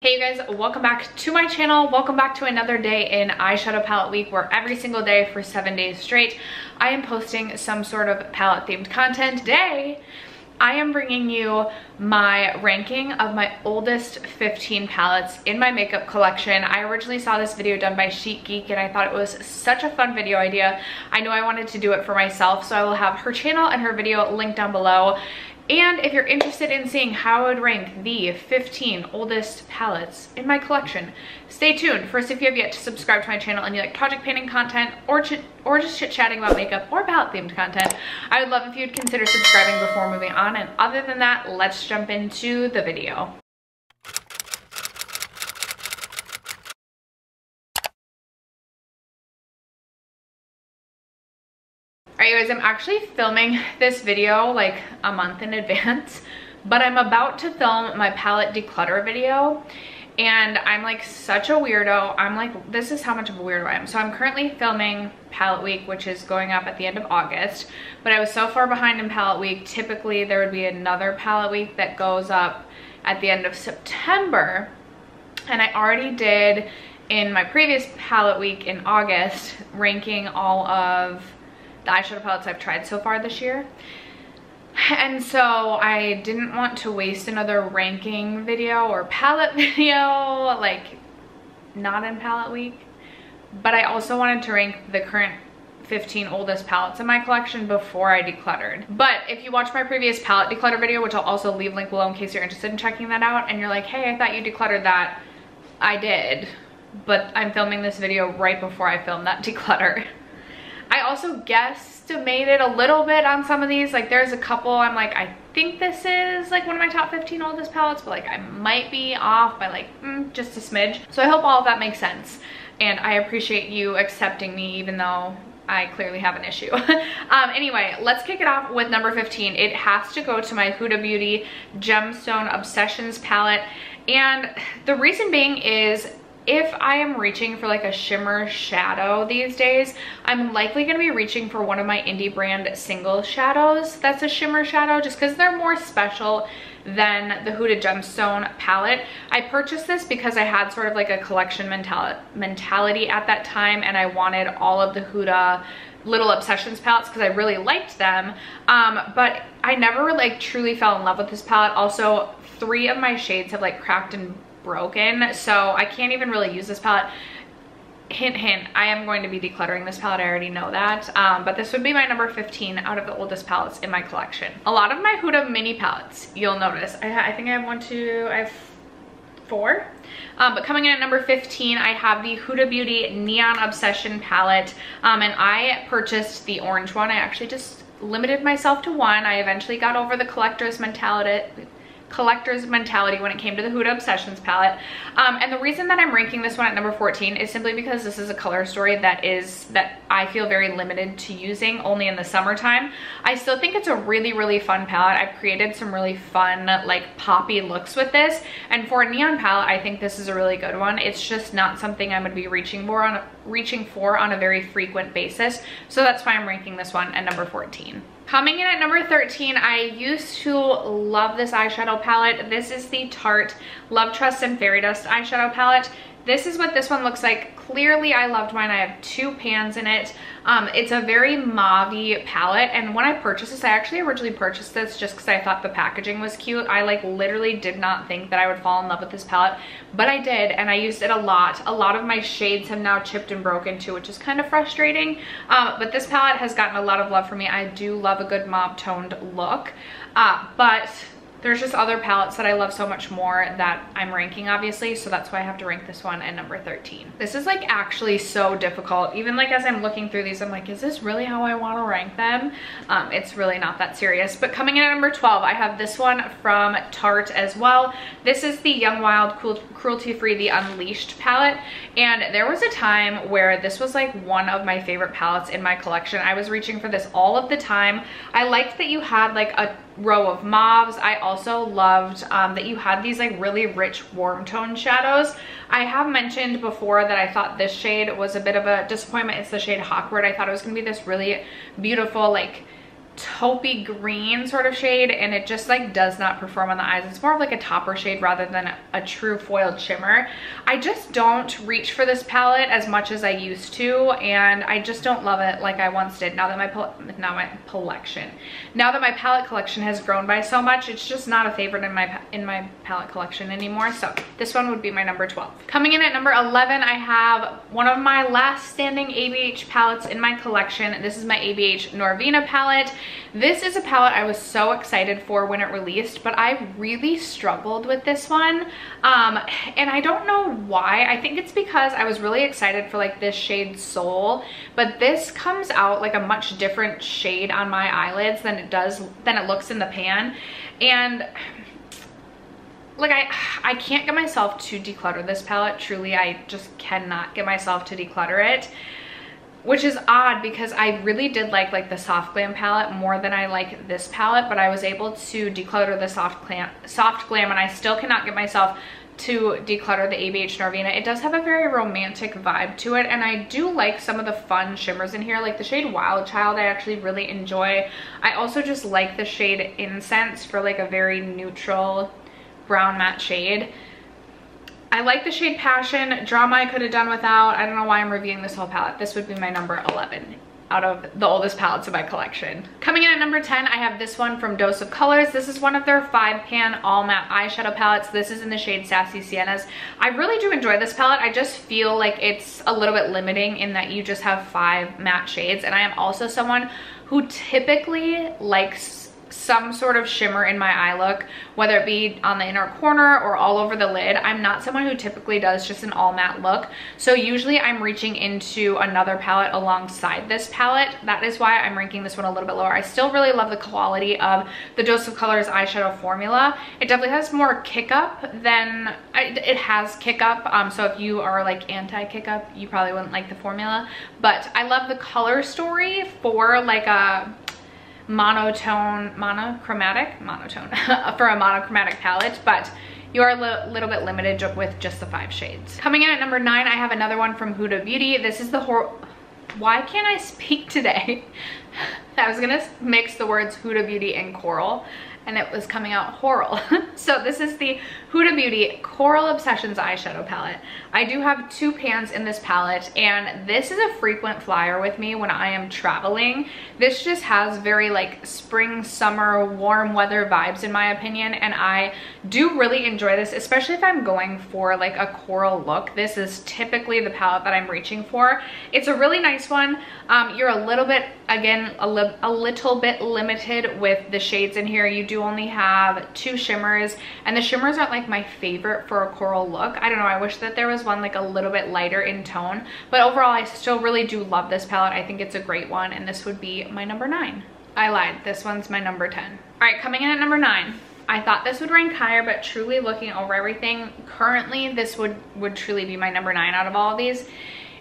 Hey you guys, welcome back to my channel. Welcome back to another day in eyeshadow palette week, where every single day for 7 days straight I am posting some sort of palette themed content. Today I am bringing you my ranking of my oldest 15 palettes in my makeup collection. I originally saw this video done by Chic Geek and I thought it was such a fun video idea. I knew I wanted to do it for myself, so I will have her channel and her video linked down below. And if you're interested in seeing how I would rank the 15 oldest palettes in my collection, stay tuned. First, if you have yet to subscribe to my channel and you like project painting content or just chit-chatting about makeup or palette themed content, I would love if you'd consider subscribing before moving on. And other than that, let's jump into the video. Alright you guys, I'm actually filming this video like a month in advance, but I'm about to film my palette declutter video and I'm like such a weirdo. I'm like, this is how much of a weirdo I am. So I'm currently filming palette week, which is going up at the end of August, but I was so far behind in palette week. Typically there would be another palette week that goes up at the end of September, and I already did in my previous palette week in August ranking all of the eyeshadow palettes I've tried so far this year. And so I didn't want to waste another ranking video or palette video, like not in palette week, but I also wanted to rank the current 15 oldest palettes in my collection before I decluttered. But if you watch my previous palette declutter video, which I'll also leave link below in case you're interested in checking that out, and you're like, hey, I thought you decluttered that, I did, but I'm filming this video right before I filmed that declutter. I also guesstimated a little bit on some of these. Like there's a couple I'm like, I think this is like one of my top 15 oldest palettes, but like I might be off by like just a smidge. So I hope all of that makes sense. And I appreciate you accepting me even though I clearly have an issue. Anyway, let's kick it off with number 15. It has to go to my Huda Beauty Gemstone Obsessions palette. And the reason being is, if I am reaching for like a shimmer shadow these days, I'm likely going to be reaching for one of my indie brand single shadows that's a shimmer shadow, just because they're more special than the Huda Gemstone palette. I purchased this because I had sort of like a collection mentality at that time, and I wanted all of the Huda little Obsessions palettes because I really liked them, but I never like truly fell in love with this palette. Also, 3 of my shades have like cracked and broken, so I can't even really use this palette. Hint hint, I am going to be decluttering this palette, I already know that, but this would be my number 15 out of the oldest palettes in my collection. A lot of my Huda mini palettes, you'll notice, I think I have 4, but coming in at number 15 I have the Huda Beauty Neon Obsession palette, and I purchased the orange one. I actually just limited myself to one. I eventually got over the collector's mentality when it came to the Huda Obsessions palette, and the reason that I'm ranking this one at number 14 is simply because this is a color story that I feel very limited to using only in the summertime. I still think it's a really fun palette. I've created some really fun like poppy looks with this, and for a neon palette I think this is a really good one. It's just not something I'm going to be reaching for on a very frequent basis, so that's why I'm ranking this one at number 14. Coming in at number 13, I used to love this eyeshadow palette. This is the Tarte Love, Trust, and Fairy Dust eyeshadow palette. This is what this one looks like. Clearly, I loved mine. I have 2 pans in it. It's a very mauve-y palette, and when I purchased this, I actually originally purchased this just because I thought the packaging was cute. I like literally did not think that I would fall in love with this palette, but I did, and I used it a lot. A lot of my shades have now chipped and broken too, which is kind of frustrating, but this palette has gotten a lot of love from me. I do love a good mauve-toned look, but there's just other palettes that I love so much more that I'm ranking, obviously, so that's why I have to rank this one at number 13. This is like actually so difficult. Even like as I'm looking through these, I'm like, is this really how I want to rank them? It's really not that serious. But coming in at number 12, I have this one from Tarte as well. This is the Young Wild Cruelty Free The Unleashed palette, and there was a time where this was like one of my favorite palettes in my collection. I was reaching for this all of the time. I liked that you had like a row of mauves. I also loved that you had these like really rich warm tone shadows. I have mentioned before that I thought this shade was a bit of a disappointment. It's the shade Hawkward. I thought it was gonna be this really beautiful like taupey green sort of shade, and it just like does not perform on the eyes. It's more of like a topper shade rather than a true foiled shimmer. I just don't reach for this palette as much as I used to, and I just don't love it like I once did. Now that my palette collection has grown by so much, it's just not a favorite in my palette collection anymore. So this one would be my number 12. Coming in at number 11, I have one of my last standing ABH palettes in my collection. This is my Abh Norvina palette. This is a palette I was so excited for when it released, but I really struggled with this one. And I don't know why. I think it's because I was really excited for like this shade Soul, but this comes out like a much different shade on my eyelids than it looks in the pan. And like I can't get myself to declutter this palette. Truly, I just cannot get myself to declutter it, which is odd because I really did like the Soft Glam palette more than I like this palette, but I was able to declutter the Soft Glam, and I still cannot get myself to declutter the Abh Norvina. It does have a very romantic vibe to it, and I do like some of the fun shimmers in here, like the shade Wild Child I actually really enjoy. I also just like the shade Incense for like a very neutral brown matte shade. I like the shade Passion. Drama I could have done without. I don't know why I'm reviewing this whole palette. This would be my number 11 out of the oldest palettes in my collection. Coming in at number 10, I have this one from Dose of Colors. This is one of their 5-pan all matte eyeshadow palettes. This is in the shade Sassy Siennas. I really do enjoy this palette. I just feel like it's a little bit limiting in that you just have 5 matte shades, and I am also someone who typically likes some sort of shimmer in my eye look, whether it be on the inner corner or all over the lid. I'm not someone who typically does just an all matte look, so usually I'm reaching into another palette alongside this palette. That is why I'm ranking this one a little bit lower. I still really love the quality of the Dose of Colors eyeshadow formula. It definitely has more kick up than it has kick up, so if you are like anti kick up, you probably wouldn't like the formula, but I love the color story for like a monotone for a monochromatic palette, but you are a little bit limited with just the 5 shades. Coming in at number 9, I have another one from Huda Beauty. This is the why can't I speak today? I was gonna mix the words Huda Beauty and Coral, and it was coming out Horror. So this is the Huda Beauty Coral Obsessions eyeshadow palette. I do have 2 pans in this palette, and this is a frequent flyer with me when I am traveling. This just has very like spring, summer, warm weather vibes in my opinion, and I do really enjoy this, especially if I'm going for like a coral look. This is typically the palette that I'm reaching for. It's a really nice one. You're a little bit, again, a little bit limited with the shades in here. You do only have 2 shimmers, and the shimmers aren't like my favorite for a coral look. I don't know, I wish that there was one like a little bit lighter in tone, but overall I still really do love this palette. I think it's a great one, and this would be my number 9. I lied, this one's my number 10. All right, coming in at number 9. I thought this would rank higher, but truly looking over everything, currently this would truly be my number 9 out of all of these.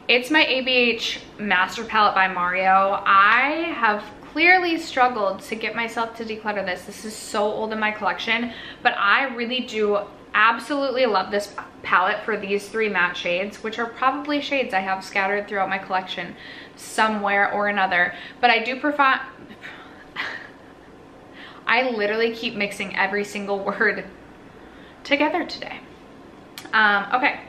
It's my ABH Master Palette by Mario. I have clearly struggled to get myself to declutter this. This is so old in my collection, but I really do absolutely love this palette for these 3 matte shades, which are probably shades I have scattered throughout my collection somewhere or another. But I do prefer, I literally keep mixing every single word together today. Okay.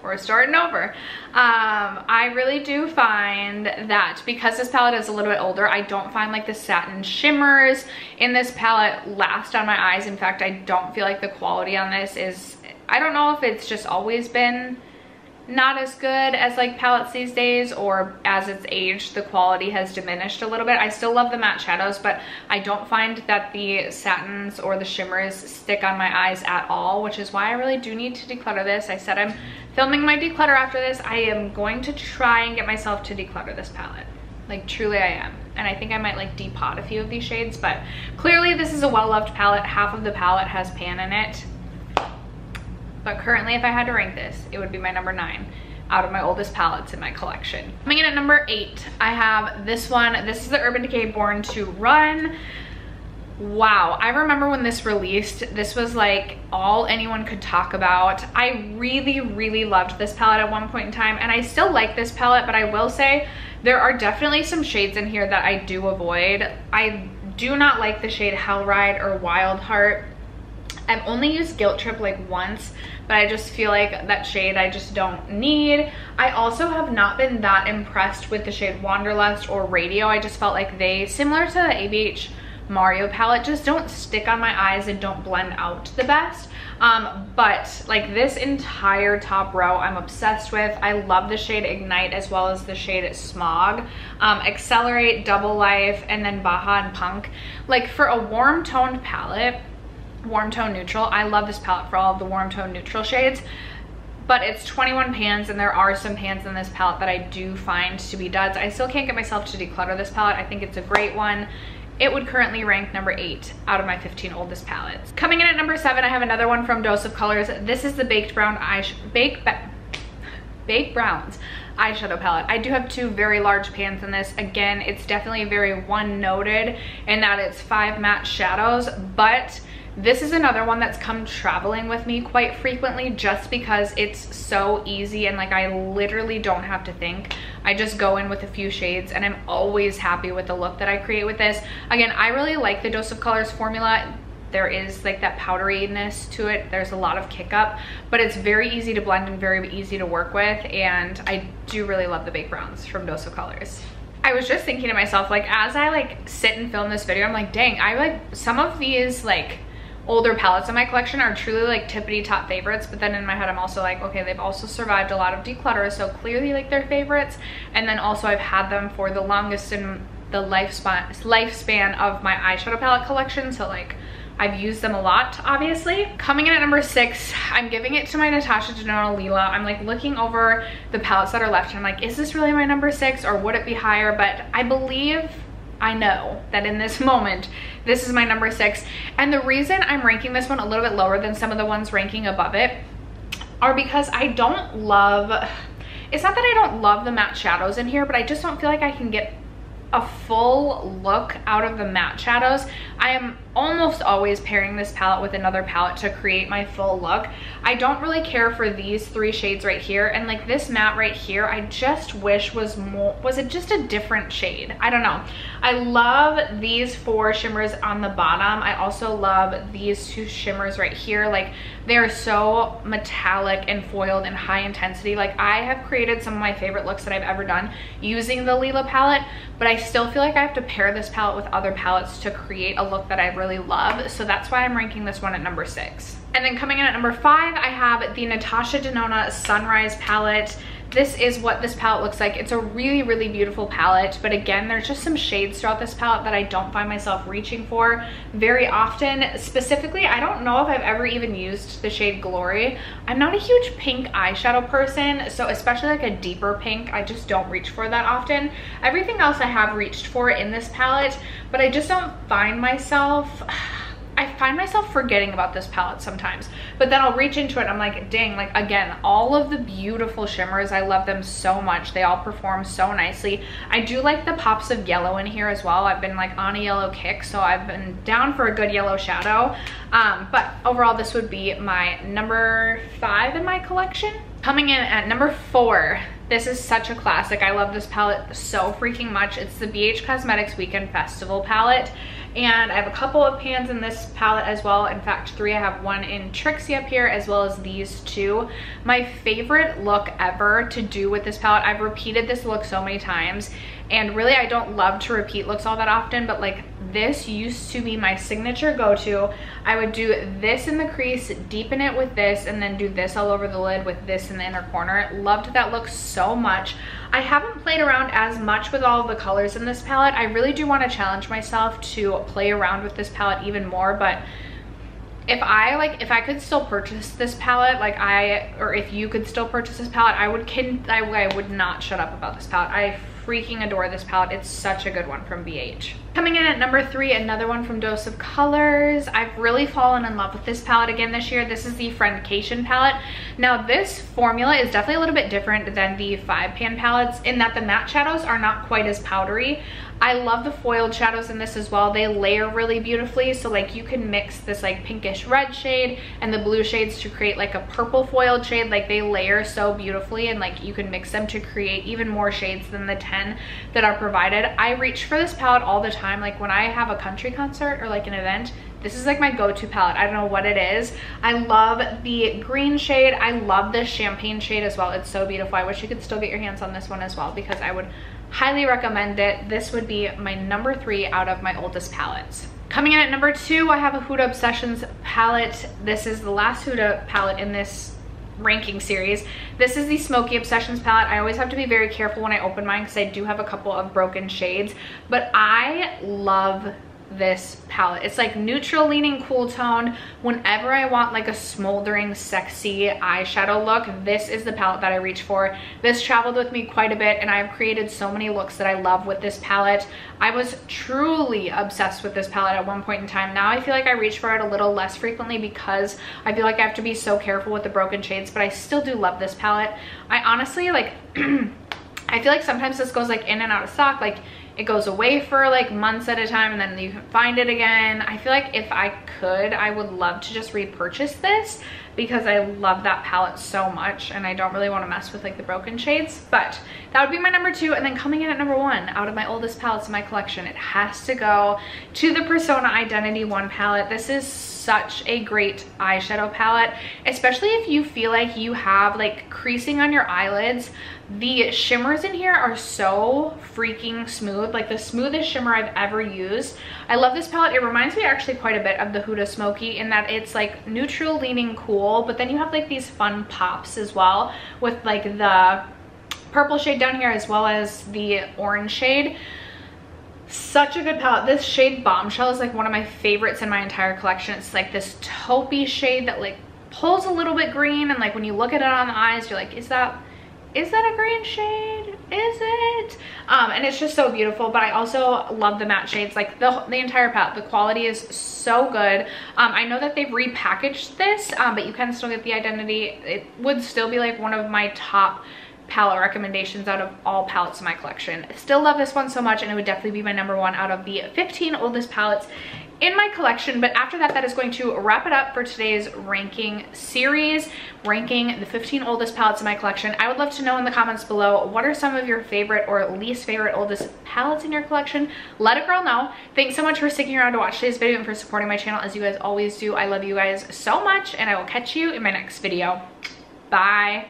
We're starting over. I really do find that because this palette is a little bit older, I don't find like the satin shimmers in this palette last on my eyes. In fact, I don't feel like the quality on this is, I don't know if it's just always been not as good as like palettes these days, or as it's aged the quality has diminished a little bit. I still love the matte shadows, but I don't find that the satins or the shimmers stick on my eyes at all, which is why I really do need to declutter this. I said I'm filming my declutter after this. I am going to try and get myself to declutter this palette. Like truly I am. And I think I might like depot a few of these shades, but clearly this is a well-loved palette. Half of the palette has pan in it. But currently, if I had to rank this, it would be my number 9 out of my oldest palettes in my collection. Coming in at number 8, I have this one. This is the Urban Decay Born to Run. Wow, I remember when this released, this was like all anyone could talk about. I really loved this palette at one point in time, and I still like this palette, but I will say there are definitely some shades in here that I do avoid. I do not like the shade Hell Ride or Wild Heart. I've only used Guilt Trip like once, but I just feel like that shade I just don't need. I also have not been that impressed with the shade Wanderlust or Radio. I just felt like they, similar to the ABH Mario palette, just don't stick on my eyes and don't blend out the best. But like this entire top row I'm obsessed with. I love the shade Ignite as well as the shade Smog, Accelerate, Double Life, and then Baja and Punk. Like for a warm toned palette, warm tone neutral, I love this palette for all of the warm tone neutral shades. But it's 21 pans, and there are some pans in this palette that I do find to be duds. I still can't get myself to declutter this palette. I think it's a great one. It would currently rank number 8 out of my 15 oldest palettes. Coming in at number 7, I have another one from Dose of Colors. This is the Baked Browns eyeshadow palette. I do have 2 very large pans in this. Again, it's definitely very one-noted in that it's 5 matte shadows, but this is another one that's come traveling with me quite frequently just because it's so easy and like I literally don't have to think. I just go in with a few shades and I'm always happy with the look that I create with this. Again, I really like the Dose of Colors formula. There is like that powderiness to it. There's a lot of kick up, but it's very easy to blend and very easy to work with. And I do really love the Baked Browns from Dose of Colors. I was just thinking to myself, like as I like sit and film this video, I'm like, dang, I like some of these like older palettes in my collection are truly like tippity top favorites, but then in my head I'm also like, okay, they've also survived a lot of declutter, so clearly like they're favorites. And then also I've had them for the longest in the lifespan of my eyeshadow palette collection, so like I've used them a lot, obviously. Coming in at number 6, I'm giving it to my Natasha Denona Lila. I'm like looking over the palettes that are left and I'm like, is this really my number 6 or would it be higher? But I know that in this moment, this is my number 6. And the reason I'm ranking this one a little bit lower than some of the ones ranking above it are because I don't love, it's not that I don't love the matte shadows in here, but I just don't feel like I can get a full look out of the matte shadows. I am almost always pairing this palette with another palette to create my full look. I don't really care for these 3 shades right here, and like this matte right here, I just wish was it just a different shade? I don't know. I love these 4 shimmers on the bottom. I also love these 2 shimmers right here. Like they're so metallic and foiled and high intensity. Like I have created some of my favorite looks that I've ever done using the Lila palette, but I still feel like I have to pair this palette with other palettes to create a look that I really love. So that's why I'm ranking this one at number 6. And then coming in at number 5, I have the Natasha Denona Sunrise palette. This is what this palette looks like. It's a really beautiful palette, but again, there's just some shades throughout this palette that I don't find myself reaching for very often. Specifically, I don't know if I've ever even used the shade Glory. I'm not a huge pink eyeshadow person, so especially like a deeper pink, I just don't reach for that often. Everything else I have reached for in this palette, but I just don't find myself, I find myself forgetting about this palette sometimes, but then I'll reach into it. I'm like, dang, like again, all of the beautiful shimmers, I love them so much. They all perform so nicely. I do like the pops of yellow in here as well. I've been like on a yellow kick, so I've been down for a good yellow shadow. But overall, this would be my number 5 in my collection. Coming in at number 4, this is such a classic. I love this palette so freaking much. It's the BH Cosmetics Weekend Festival palette. And I have a couple of pans in this palette as well. In fact, 3. I have one in Trixie up here as well as these 2. My favorite look ever to do with this palette, I've repeated this look so many times, and really I don't love to repeat looks all that often, but like this used to be my signature go-to. I would do this in the crease, deepen it with this, and then do this all over the lid with this in the inner corner. Loved that look so much. I haven't played around as much with all of the colors in this palette. I really do want to challenge myself to play around with this palette even more, but if I could still purchase this palette, or if you could still purchase this palette, I would not shut up about this palette. I freaking adore this palette. It's such a good one from BH. Coming in at number 3, another one from Dose of Colors. I've really fallen in love with this palette again this year. This is the Friendcation palette. Now this formula is definitely a little bit different than the 5-pan palettes in that the matte shadows are not quite as powdery. I love the foiled shadows in this as well. They layer really beautifully. So like you can mix this like pinkish red shade and the blue shades to create like a purple foiled shade. Like they layer so beautifully, and like you can mix them to create even more shades than the 10 that are provided. I reach for this palette all the time. Like when I have a country concert or like an event, this is like my go-to palette. I don't know what it is. I love the green shade. I love the champagne shade as well. It's so beautiful. I wish you could still get your hands on this one as well, because I would highly recommend it. This would be my number 3 out of my oldest palettes. Coming in at number 2, I have a Huda Obsessions palette. This is the last Huda palette in this ranking series. This is the Smoky Obsessions palette. I always have to be very careful when I open mine because I do have a couple of broken shades, but I love this palette. It's like neutral leaning cool tone. Whenever I want like a smoldering sexy eyeshadow look, this is the palette that I reach for. This traveled with me quite a bit, and I've created so many looks that I love with this palette. I was truly obsessed with this palette at one point in time. Now I feel like I reach for it a little less frequently because I feel like I have to be so careful with the broken shades, but I still do love this palette. I honestly like I feel like sometimes this goes like in and out of stock. Like it goes away for like months at a time and then you can find it again. I feel like if I could, I would love to just repurchase this because I love that palette so much and I don't really want to mess with like the broken shades. But that would be my number 2. And then coming in at number 1 out of my oldest palettes in my collection, it has to go to the Persona Identity 1 palette. This is such a great eyeshadow palette, especially if you feel like you have like creasing on your eyelids. The shimmers in here are so freaking smooth, like the smoothest shimmer I've ever used. I love this palette. It reminds me actually quite a bit of the Huda Smoky in that it's like neutral leaning cool, but then you have like these fun pops as well with like the purple shade down here as well as the orange shade. Such a good palette. This shade Bombshell is like one of my favorites in my entire collection. It's like this taupey shade that like pulls a little bit green, and like when you look at it on the eyes, you're like, is that a green shade? Is it? And it's just so beautiful. But I also love the matte shades, like the entire palette. The quality is so good. I know that they've repackaged this, but you can still get the Identity. It would still be like one of my top palette recommendations out of all palettes in my collection. I still love this one so much, and it would definitely be my number 1 out of the 15 oldest palettes in my collection. But after that, that is going to wrap it up for today's ranking series, ranking the 15 oldest palettes in my collection. I would love to know in the comments below, what are some of your favorite or least favorite oldest palettes in your collection? Let a girl know. Thanks so much for sticking around to watch today's video and for supporting my channel as you guys always do. I love you guys so much, and I will catch you in my next video. Bye.